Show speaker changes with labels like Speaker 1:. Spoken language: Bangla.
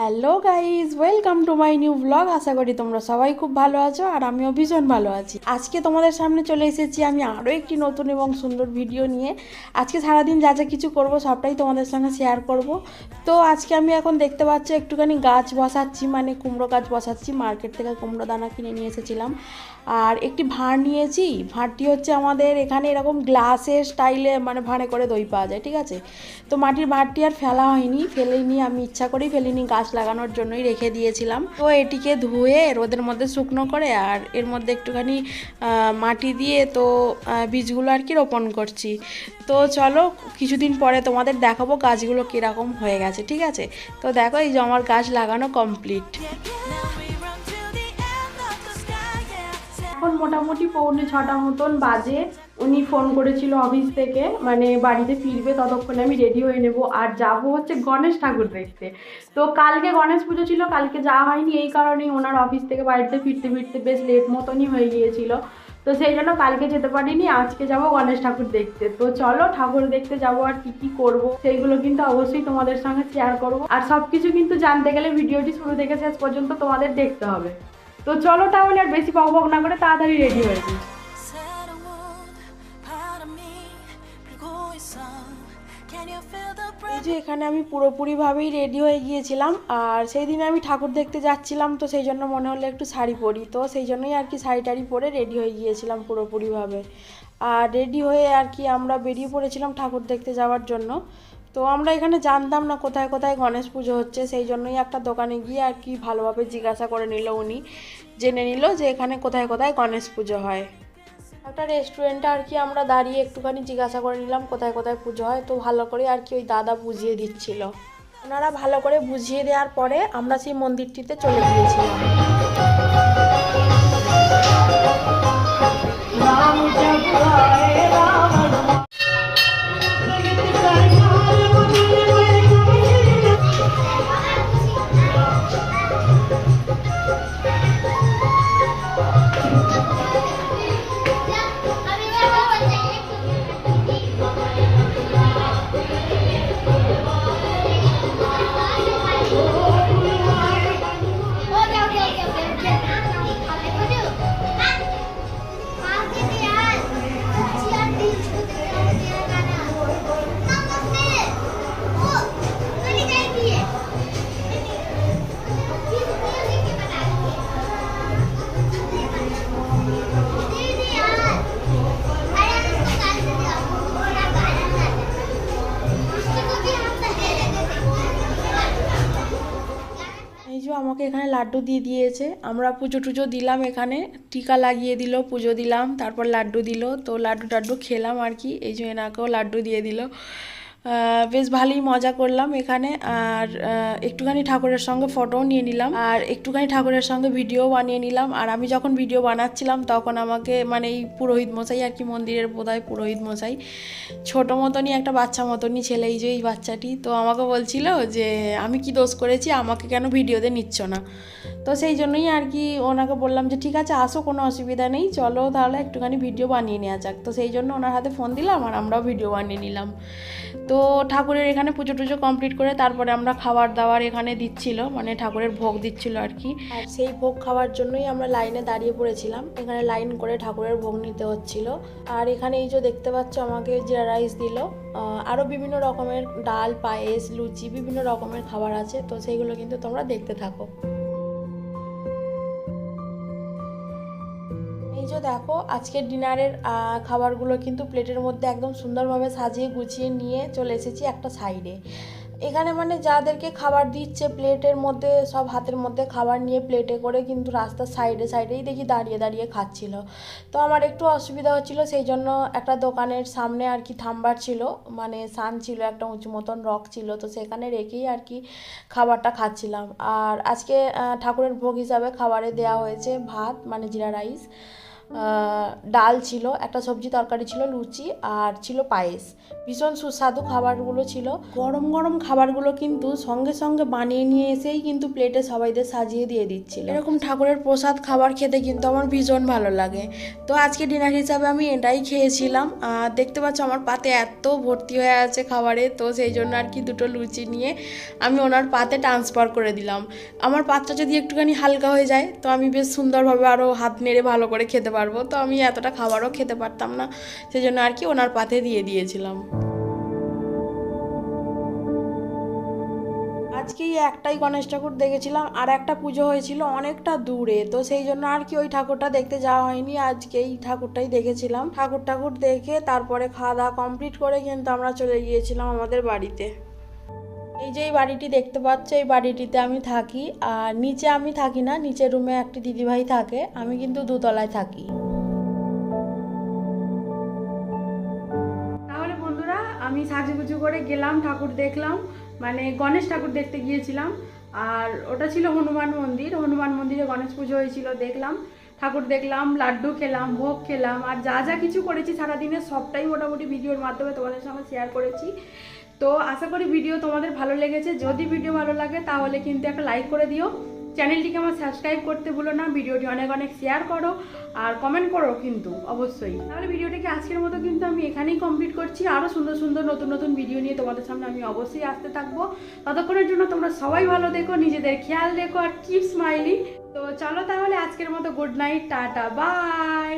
Speaker 1: Hello guys, welcome to my new blog. আশা করি তোমরা সবাই খুব ভালো আছো আর আমিও ভীষণ ভালো আছি। আজকে তোমাদের সামনে চলে এসেছি আমি আরও একটি নতুন এবং সুন্দর ভিডিও নিয়ে। আজকে সারাদিন যা যা কিছু করব সবটাই তোমাদের সঙ্গে শেয়ার করব। তো আজকে আমি এখন দেখতে পাচ্ছ একটুখানি গাছ বসাচ্ছি, মানে কুমড়ো গাছ বসাচ্ছি। মার্কেট থেকে কুমড়ো দানা কিনে নিয়ে এসেছিলাম আর একটি ভাঁড় নিয়েছি। ভাঁড়টি হচ্ছে আমাদের এখানে এরকম গ্লাসের স্টাইলে মানে ভাঁড়ে করে দই পাওয়া যায়, ঠিক আছে। তো মাটির ভাঁড়টি আর ফেলা হয়নি, ফেলিনি, আমি ইচ্ছা করেই ফেলিনি, গাছ লাগানোর জন্যই রেখে দিয়েছিলাম। তো এটিকে ধুয়ে রোদের মধ্যে শুকনো করে আর এর মধ্যে একটুখানি মাটি দিয়ে তো বীজগুলো আর কি রোপণ করছি। তো চলো কিছুদিন পরে তোমাদের দেখাবো গাছগুলো কীরকম হয়ে গেছে, ঠিক আছে। তো দেখো এই যে আমার গাছ লাগানো কমপ্লিট। এখন মোটামুটি 6:45 মতন বাজে। উনি ফোন করেছিল অফিস থেকে, মানে বাড়িতে ফিরবে, ততক্ষণে আমি রেডি হয়ে নেব আর যাব হচ্ছে গণেশ ঠাকুর দেখতে। তো কালকে গণেশ পুজো ছিল, কালকে যাওয়া হয়নি, এই কারণেই ওনার অফিস থেকে বাড়িতে ফিরতে ফিরতে বেশ লেট মতনই হয়ে গিয়েছিল। তো সেই জন্য কালকে যেতে পারিনি, আজকে যাব গণেশ ঠাকুর দেখতে। তো চলো ঠাকুর দেখতে যাব আর কি কি করব সেইগুলো কিন্তু অবশ্যই তোমাদের সঙ্গে শেয়ার করব। আর সব কিছু কিন্তু জানতে গেলে ভিডিওটি শুরু থেকে শেষ পর্যন্ত তোমাদের দেখতে হবে। তো চলো তাহলে আর বেশি বকবক না করে তাড়াতাড়ি রেডি হয়ে যাই। এই যে এখানে আমি পুরোপুরিভাবেই রেডি হয়ে গিয়েছিলাম আর সেই দিনে আমি ঠাকুর দেখতে যাচ্ছিলাম, তো সেই জন্য মনে হলো একটু শাড়ি পরি, তো সেই জন্যই আর কি শাড়ি টাড়ি পরে রেডি হয়ে গিয়েছিলাম পুরোপুরিভাবে। আর রেডি হয়ে আর কি আমরা বেরিয়ে পড়েছিলাম ঠাকুর দেখতে যাওয়ার জন্য। তো আমরা এখানে জানতাম না কোথায় কোথায় গণেশ পুজো হচ্ছে, সেই জন্যই একটা দোকানে গিয়ে আর কি ভালোভাবে জিজ্ঞাসা করে নিল উনি, জেনে নিল যে এখানে কোথায় কোথায় গণেশ পুজো হয়। একটা রেস্টুরেন্টে আর কি আমরা দাঁড়িয়ে একটুখানি জিজ্ঞাসা করে নিলাম কোথায় কোথায় পুজো হয়, তো ভালো করে আর কি ওই দাদা বুঝিয়ে দিচ্ছিল। ওনারা ভালো করে বুঝিয়ে দেওয়ার পরে আমরা সেই মন্দিরটিতে চলে গিয়েছিলাম। আমাকে এখানে লাড্ডু দিয়ে দিয়েছে, আমরা পুজো টুজো দিলাম, এখানে টিকা লাগিয়ে দিল, পুজো দিলাম, তারপর লাড্ডু দিল। তো লাড্ডু টাড্ডু খেলাম আর কি, এই যে এনাকেও লাড্ডু দিয়ে দিল। বেশ ভালোই মজা করলাম এখানে। আর একটুখানি ঠাকুরের সঙ্গে ফটোও নিয়ে নিলাম আর একটুখানি ঠাকুরের সঙ্গে ভিডিও বানিয়ে নিলাম। আর আমি যখন ভিডিও বানাচ্ছিলাম তখন আমাকে মানে এই পুরোহিত মশাই আর কি, মন্দিরের বোধহয় পুরোহিত মশাই, ছোটো মতনই একটা বাচ্চা মতনই ছেলে, এই যে এই বাচ্চাটি, তো আমাকে বলছিল যে আমি কি দোষ করেছি, আমাকে কেন ভিডিওতে নিচ্ছ না। তো সেই জন্যই আর কি ওনাকে বললাম যে ঠিক আছে আসো, কোনো অসুবিধা নেই, চলো তাহলে একটুখানি ভিডিও বানিয়ে নেওয়া যাক। তো সেই জন্য ওনার হাতে ফোন দিলাম আর আমরাও ভিডিও বানিয়ে নিলাম। তো ঠাকুরের এখানে পুজো টুজো কমপ্লিট করে তারপরে আমরা খাবার দাবার এখানে দিচ্ছিল, মানে ঠাকুরের ভোগ দিচ্ছিল আর কি। আর সেই ভোগ খাওয়ার জন্যই আমরা লাইনে দাঁড়িয়ে পড়েছিলাম, এখানে লাইন করে ঠাকুরের ভোগ নিতে হচ্ছিল। আর এখানে এই যে দেখতে পাচ্ছ আমাকে জিরা রাইস দিল, আরও বিভিন্ন রকমের ডাল, পায়েস, লুচি, বিভিন্ন রকমের খাবার আছে, তো সেইগুলো কিন্তু তোমরা দেখতে থাকো। এই যে দেখো আজকের ডিনারের খাবারগুলো কিন্তু প্লেটের মধ্যে একদম সুন্দরভাবে সাজিয়ে গুছিয়ে নিয়ে চলে এসেছি একটা সাইডে। এখানে মানে যাদেরকে খাবার দিচ্ছে প্লেটের মধ্যে সব হাতের মধ্যে খাবার নিয়ে প্লেটে করে কিন্তু রাস্তার সাইডে সাইডেই দেখি দাঁড়িয়ে দাঁড়িয়ে খাচ্ছিল। তো আমার একটু অসুবিধা হচ্ছিলো, সেই জন্য একটা দোকানের সামনে আর কি থামবার ছিল, মানে সান ছিল, একটা উঁচু মতন রক ছিল, তো সেখানে রেখেই আর কি খাবারটা খাচ্ছিলাম। আর আজকে ঠাকুরের ভোগ হিসাবে খাবারে দেওয়া হয়েছে ভাত, মানে জিরা রাইস, ডাল ছিল, একটা সবজি তরকারি ছিল, লুচি আর ছিল পায়েস। ভীষণ সুস্বাদু খাবারগুলো ছিল। গরম গরম খাবারগুলো কিন্তু সঙ্গে সঙ্গে বানিয়ে নিয়ে এসেই কিন্তু প্লেটে সবাইদের সাজিয়ে দিয়ে দিচ্ছিল। এরকম ঠাকুরের প্রসাদ খাবার খেতে কিন্তু আমার ভীষণ ভালো লাগে। তো আজকে ডিনার হিসাবে আমি এটাই খেয়েছিলাম। দেখতে পাচ্ছ আমার পাতে এত ভর্তি হয়ে আছে খাবারে, তো সেই জন্য আর কি দুটো লুচি নিয়ে আমি ওনার পাতে ট্রান্সফার করে দিলাম। আমার পাতটা যদি একটুখানি হালকা হয়ে যায় তো আমি বেশ সুন্দরভাবে আরও হাত নেড়ে ভালো করে খেতে পারবো। তো আমি এতটা খাবারও খেতে পারতাম না, সেই জন্য আর কি ওনার পাতে দিয়ে দিয়েছিলাম। আজকেই একটাই গণেশ ঠাকুর দেখেছিলাম, আর একটা পুজো হয়েছিল অনেকটা দূরে, তো সেই জন্য আর কি ওই ঠাকুরটা দেখতে যাওয়া হয়নি। আজকে এই ঠাকুরটাই দেখেছিলাম। ঠাকুর দেখে তারপরে খাওয়া দাওয়া কমপ্লিট করে কিন্তু আমরা চলে গিয়েছিলাম আমাদের বাড়িতে। এই যে এই বাড়িটি দেখতে পাচ্ছ, এই বাড়িটিতে আমি থাকি। আর নিচে আমি থাকি না, নিচের রুমে একটি দিদিভাই থাকে, আমি কিন্তু দোতলায় থাকি। তাহলে বন্ধুরা, আমি সাজুগুজু করে গেলাম, ঠাকুর দেখলাম, মানে গণেশ ঠাকুর দেখতে গিয়েছিলাম। আর ওটা ছিল হনুমান মন্দির। হনুমান মন্দিরে গণেশ পুজো হয়েছিল, দেখলাম ঠাকুর দেখলাম, লাড্ডু খেলাম, ভোগ খেলাম, আর যা যা কিছু করেছি সারাদিনে সবটাই মোটামুটি ভিডিওর মাধ্যমে তোমাদের সঙ্গে শেয়ার করেছি। তো আশা করি ভিডিও তোমাদের ভালো লেগেছে। যদি ভিডিও ভালো লাগে তাহলে কিন্তু একটা লাইক করে দিও, চ্যানেলটিকে আমার সাবস্ক্রাইব করতে ভুলো না, ভিডিওটি অনেক অনেক শেয়ার করো আর কমেন্ট করো কিন্তু অবশ্যই। তাহলে ভিডিওটিকে আজকের মতো কিন্তু আমি এখানেই কমপ্লিট করছি। আরও সুন্দর সুন্দর নতুন নতুন ভিডিও নিয়ে তোমাদের সামনে আমি অবশ্যই আসতে থাকবো। ততক্ষণের জন্য তোমরা সবাই ভালো দেখো, নিজেদের খেয়াল রেখো আর কিপ স্মাইলিং। তো চলো তাহলে আজকের মতো গুড নাইট, টাটা, বাই।